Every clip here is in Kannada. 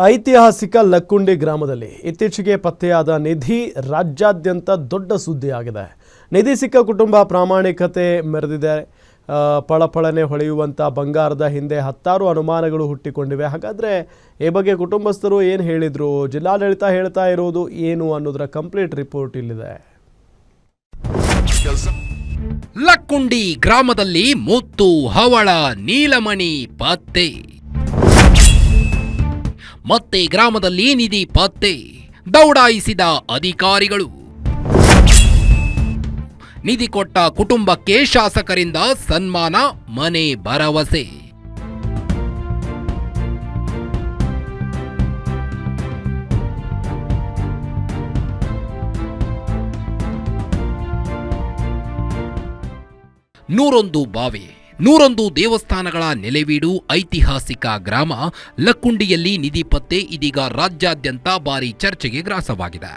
ಐತಿಹಾಸಿಕ ಲಕ್ಕುಂಡಿ ಗ್ರಾಮದಲ್ಲಿ ಇತ್ತೀಚೆಗೆ ಪತ್ತೆಯಾದ ನಿಧಿ ರಾಜ್ಯಾದ್ಯಂತ ದೊಡ್ಡ ಸುದ್ದಿಯಾಗಿದೆ. ನಿಧಿ ಸಿಕ್ಕ ಕುಟುಂಬ ಪ್ರಾಮಾಣಿಕತೆ ಮೆರೆದಿದೆ. ಪಳಪಳನೆ ಹೊಳೆಯುವಂಥ ಬಂಗಾರದ ಹಿಂದೆ ಹತ್ತಾರು ಅನುಮಾನಗಳು ಹುಟ್ಟಿಕೊಂಡಿವೆ. ಹಾಗಾದರೆ ಈ ಬಗ್ಗೆ ಕುಟುಂಬಸ್ಥರು ಏನು ಹೇಳಿದರು, ಜಿಲ್ಲಾಡಳಿತ ಹೇಳ್ತಾ ಇರೋದು ಏನು ಅನ್ನೋದರ ಕಂಪ್ಲೀಟ್ ರಿಪೋರ್ಟ್ ಇಲ್ಲಿದೆ. ಲಕ್ಕುಂಡಿ ಗ್ರಾಮದಲ್ಲಿ ಮುತ್ತು, ಹವಳ, ನೀಲಮಣಿ ಪತ್ತೆ. ಮತ್ತೆ ಗ್ರಾಮದಲ್ಲಿ ನಿಧಿ ಪತ್ತೆ, ದೌಡಾಯಿಸಿದ ಅಧಿಕಾರಿಗಳು. ನಿಧಿ ಕೊಟ್ಟ ಕುಟುಂಬಕ್ಕೆ ಶಾಸಕರಿಂದ ಸನ್ಮಾನ, ಮನೆ ಭರವಸೆ. ನೂರೊಂದು ಬಾವಿ, 101 ದೇವಸ್ಥಾನಗಳ ನೆಲೆವೀಡು ಐತಿಹಾಸಿಕ ಗ್ರಾಮ ಲಕ್ಕುಂಡಿಯಲ್ಲಿ ನಿಧಿ ಪತ್ತೆ ಇದೀಗ ರಾಜ್ಯಾದ್ಯಂತ ಭಾರಿ ಚರ್ಚೆಗೆ ಗ್ರಾಸವಾಗಿದೆ.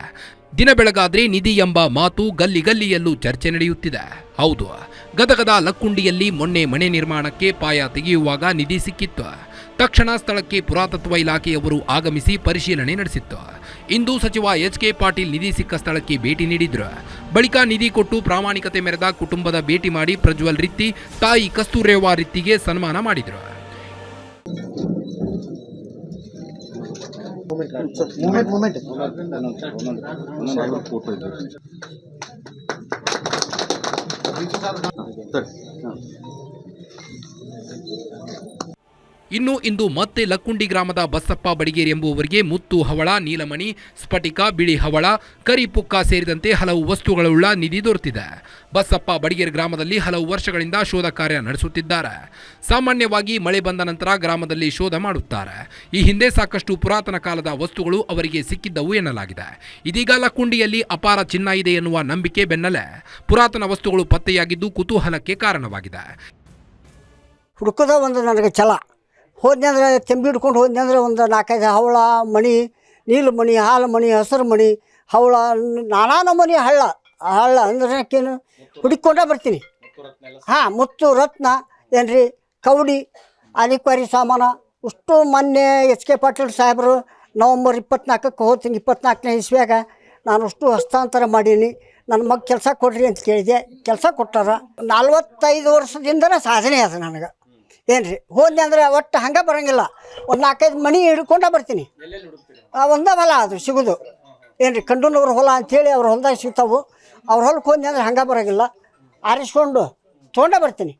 ದಿನ ಬೆಳಗಾದ್ರೆ ನಿಧಿ ಎಂಬ ಮಾತು ಗಲ್ಲಿ ಗಲ್ಲಿಯಲ್ಲೂ ಚರ್ಚೆ ನಡೆಯುತ್ತಿದೆ. ಹೌದು, ಗದಗದ ಲಕ್ಕುಂಡಿಯಲ್ಲಿ ಮೊನ್ನೆ ಮನೆ ನಿರ್ಮಾಣಕ್ಕೆ ಪಾಯ ತೆಗೆಯುವಾಗ ನಿಧಿ ಸಿಕ್ಕಿತ್ತು. ತಕ್ಷಣ ಸ್ಥಳಕ್ಕೆ ಪುರಾತತ್ವ ಇಲಾಖೆಯವರು ಆಗಮಿಸಿ ಪರಿಶೀಲನೆ ನಡೆಸಿತ್ತು. ಇಂದು ಸಚಿವ ಎಚ್.ಕೆ. ಪಾಟೀಲ್ ನಿಧಿ ಸಿಕ್ಕ ಸ್ಥಳಕ್ಕೆ ಭೇಟಿ ನೀಡಿದ್ರು. ಬಳಿಕ ನಿಧಿ ಕೊಟ್ಟು ಪ್ರಾಮಾಣಿಕತೆ ಮೆರೆದ ಕುಟುಂಬದ ಭೇಟಿ ಮಾಡಿ ಪ್ರಜ್ವಲ್ ರಿತ್ತಿ, ತಾಯಿ ಕಸ್ತೂರೇವಾ ರಿತ್ತಿಗೆ ಸನ್ಮಾನ ಮಾಡಿದ್ರು. ಇನ್ನು ಇಂದು ಮತ್ತೆ ಲಕ್ಕುಂಡಿ ಗ್ರಾಮದ ಬಸಪ್ಪ ಬಡಿಗೇರಿ ಎಂಬುವವರಿಗೆ ಮುತ್ತು, ಹವಳ, ನೀಲಮಣಿ, ಸ್ಫಟಿಕ, ಬಿಳಿ ಹವಳ, ಕರಿಪುಕ್ಕ ಸೇರಿದಂತೆ ಹಲವು ವಸ್ತುಗಳುಳ್ಳ ನಿಧಿ ದೊರೆತಿದೆ. ಬಸಪ್ಪ ಬಡಿಗೇರಿ ಗ್ರಾಮದಲ್ಲಿ ಹಲವು ವರ್ಷಗಳಿಂದ ಶೋಧ ಕಾರ್ಯ ನಡೆಸುತ್ತಿದ್ದಾರೆ. ಸಾಮಾನ್ಯವಾಗಿ ಮಳೆ ಬಂದ ನಂತರ ಗ್ರಾಮದಲ್ಲಿ ಶೋಧ ಮಾಡುತ್ತಾರೆ. ಈ ಹಿಂದೆ ಸಾಕಷ್ಟು ಪುರಾತನ ಕಾಲದ ವಸ್ತುಗಳು ಅವರಿಗೆ ಸಿಕ್ಕಿದ್ದವು ಎನ್ನಲಾಗಿದೆ. ಇದೀಗ ಲಕ್ಕುಂಡಿಯಲ್ಲಿ ಅಪಾರ ಚಿನ್ನ ಇದೆ ಎನ್ನುವ ನಂಬಿಕೆ ಬೆನ್ನಲ್ಲೇ ಪುರಾತನ ವಸ್ತುಗಳು ಪತ್ತೆಯಾಗಿದ್ದು ಕುತೂಹಲಕ್ಕೆ ಕಾರಣವಾಗಿದೆ. ಹುಡುಕೋದ ಒಂದು ನನಗೆ ಛಲ. ಹೋದ್ನಿ ಅಂದ್ರೆ ತೆಂಬಿ ಹಿಡ್ಕೊಂಡು ಹೋದ್ನಿ ಅಂದ್ರೆ ಒಂದು 4-5 ಹವಳ, ಮಣಿ, ನೀಲಮಣಿ, ಹಾಲು ಮಣಿ, ಹಸಿರು ಮಣಿ, ಹವಳ, ನಾನಾ ನಮೂನಿ ಹಳ್ಳ ಅಂದ್ರೆ ಏನು ಹುಡುಕೊಂಡೇ ಬರ್ತೀನಿ. ಮುತ್ತು, ರತ್ನ ಏನ್ರಿ, ಕವಡಿ, ಆಲಿಕ್ವಾರಿ ಸಾಮಾನು ಅಷ್ಟು. ಮೊನ್ನೆ ಎಚ್.ಕೆ. ಪಾಟೀಲ್ ಸಾಹೇಬರು ನವಂಬರ್ 24ಕ್ಕೆ ಹೋಗ್ತೀನಿ, 24ನೇ ಇಸ್ವಿಯಾಗ ನಾನು ಅಷ್ಟು ಹಸ್ತಾಂತರ ಮಾಡೀನಿ. ನನ್ನ ಮಗ ಕೆಲಸ ಕೊಡ್ರಿ ಅಂತ ಕೇಳಿದೆ, ಕೆಲಸ ಕೊಟ್ಟಾರ. 45 ವರ್ಷದಿಂದನೇ ಸಾಧನೆ ಅದು ನನಗೆ. ಏನ್ರಿ ಹೋದ್ನಿ ಅಂದ್ರೆ ಒಟ್ಟು ಹಂಗೆ ಬರೋಂಗಿಲ್ಲ, ಒಂದು 4-5 ಮಣಿ ಹಿಡ್ಕೊಂಡೇ ಬರ್ತೀನಿ. ಒಂದೇ ಹೊಲ ಅದು ಸಿಗೋದು ಏನ್ರಿ, ಕಂಡೂನವ್ರ ಹೊಲ ಅಂಥೇಳಿ ಅವ್ರ ಹೊಲದಾಗ ಸಿಗ್ತಾವು. ಅವ್ರ ಹೊಲಕ್ಕೆ ಹೋದ್ನಿ ಅಂದ್ರೆ ಹಂಗೆ ಬರೋಂಗಿಲ್ಲ, ಆರಿಸ್ಕೊಂಡು ತೊಗೊಂಡೇ ಬರ್ತೀನಿ.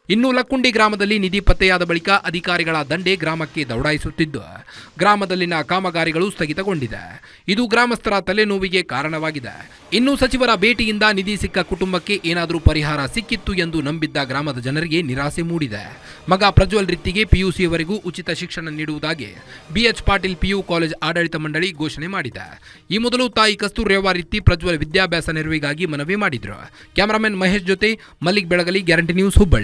ಇನ್ನು ಲಕ್ಕುಂಡಿ ಗ್ರಾಮದಲ್ಲಿ ನಿಧಿ ಪತ್ತೆಯಾದ ಬಳಿಕ ಅಧಿಕಾರಿಗಳ ದಂಡೆ ಗ್ರಾಮಕ್ಕೆ ದೌಡಾಯಿಸುತ್ತಿದ್ದು, ಗ್ರಾಮದಲ್ಲಿನ ಕಾಮಗಾರಿಗಳು ಸ್ಥಗಿತಗೊಂಡಿದೆ. ಇದು ಗ್ರಾಮಸ್ಥರ ತಲೆನೋವಿಗೆ ಕಾರಣವಾಗಿದೆ. ಇನ್ನು ಸಚಿವರ ಭೇಟಿಯಿಂದ ನಿಧಿ ಸಿಕ್ಕ ಕುಟುಂಬಕ್ಕೆ ಏನಾದರೂ ಪರಿಹಾರ ಸಿಕ್ಕಿತ್ತು ಎಂದು ನಂಬಿದ್ದ ಗ್ರಾಮದ ಜನರಿಗೆ ನಿರಾಸೆ ಮೂಡಿದೆ. ಮಗ ಪ್ರಜ್ವಲ್ ರಿತ್ತಿಗೆ PUCವರೆಗೂ ಉಚಿತ ಶಿಕ್ಷಣ ನೀಡುವುದಾಗಿ BH ಪಾಟೀಲ್ PU ಕಾಲೇಜ್ ಆಡಳಿತ ಮಂಡಳಿ ಘೋಷಣೆ ಮಾಡಿದೆ. ಈ ಮೊದಲು ತಾಯಿ ಕಸ್ತೂರೇವಾ ರಿತ್ತಿ ಪ್ರಜ್ವಲ್ ವಿದ್ಯಾಭ್ಯಾಸ ನೆರವಿಗಾಗಿ ಮನವಿ ಮಾಡಿದ್ರು. ಕ್ಯಾಮರಾಮನ್ ಮಹೇಶ್ ಜೊತೆ ಮಲ್ಲಿಕ್ ಬೆಳಗಲಿ, ಗ್ಯಾರಂಟಿ ನ್ಯೂಸ್, ಹುಬ್ಬಳ್ಳಿ.